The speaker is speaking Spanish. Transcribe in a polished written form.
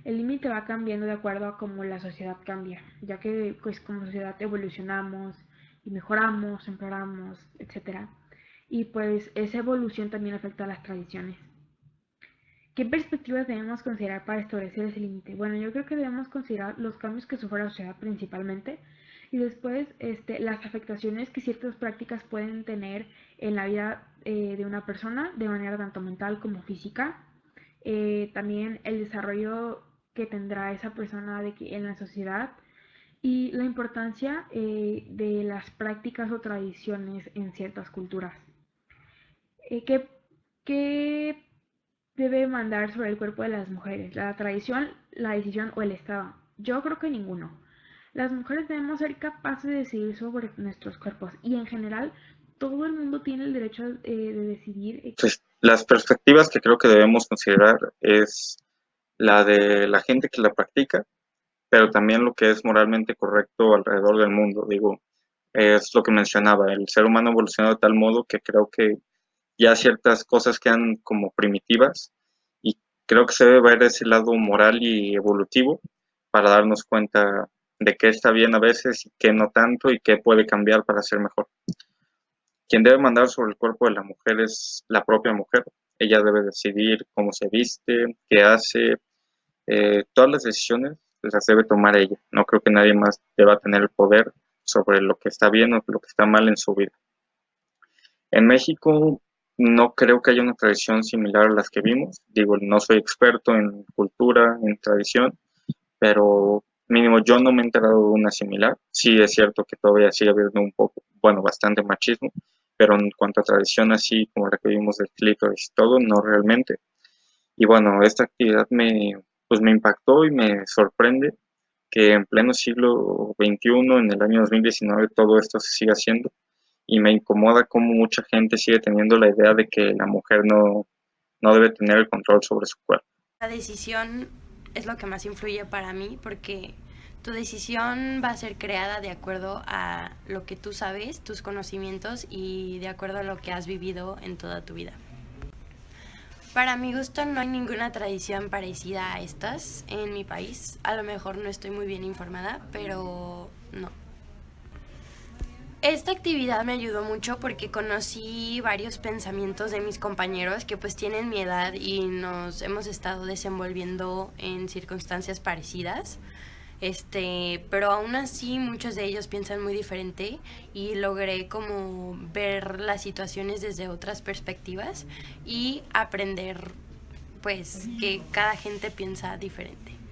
El límite va cambiando de acuerdo a cómo la sociedad cambia, ya que pues como sociedad evolucionamos y mejoramos, empeoramos, etcétera. Y pues esa evolución también afecta a las tradiciones. ¿Qué perspectivas debemos considerar para establecer ese límite? Bueno, yo creo que debemos considerar los cambios que sufre la sociedad principalmente y después las afectaciones que ciertas prácticas pueden tener en la vida de una persona de manera tanto mental como física. También el desarrollo que tendrá esa persona en la sociedad y la importancia de las prácticas o tradiciones en ciertas culturas. ¿Qué, ¿Qué debe mandar sobre el cuerpo de las mujeres? ¿La tradición, la decisión o el Estado? Yo creo que ninguno. Las mujeres debemos ser capaces de decidir sobre nuestros cuerpos y en general todo el mundo tiene el derecho de decidir. Pues, las perspectivas que creo que debemos considerar es la de la gente que la practica, pero también lo que es moralmente correcto alrededor del mundo. Digo, es lo que mencionaba, el ser humano evolucionó de tal modo que creo que ya ciertas cosas quedan como primitivas y creo que se debe ver ese lado moral y evolutivo para darnos cuenta de qué está bien a veces y qué no tanto y qué puede cambiar para ser mejor. Quien debe mandar sobre el cuerpo de la mujer es la propia mujer. Ella debe decidir cómo se viste, qué hace, todas las decisiones las debe tomar ella. No creo que nadie más deba tener el poder sobre lo que está bien o lo que está mal en su vida. En México no creo que haya una tradición similar a las que vimos. Digo, no soy experto en cultura, en tradición, pero mínimo yo no me he enterado de una similar. Sí es cierto que todavía sigue habiendo un poco, bueno, bastante machismo, pero en cuanto a tradición así como la que vimos del clítoris y todo, no realmente. Y bueno, esta actividad pues me impactó y me sorprende que en pleno siglo XXI, en el año 2019, todo esto se sigue haciendo y me incomoda cómo mucha gente sigue teniendo la idea de que la mujer no debe tener el control sobre su cuerpo. La decisión es lo que más influye para mí porque tu decisión va a ser creada de acuerdo a lo que tú sabes, tus conocimientos y de acuerdo a lo que has vivido en toda tu vida. Para mi gusto no hay ninguna tradición parecida a estas en mi país. A lo mejor no estoy muy bien informada, pero no. Esta actividad me ayudó mucho porque conocí varios pensamientos de mis compañeros que pues tienen mi edad y nos hemos estado desenvolviendo en circunstancias parecidas. Pero aún así muchos de ellos piensan muy diferente y logré como ver las situaciones desde otras perspectivas y aprender pues que cada gente piensa diferente.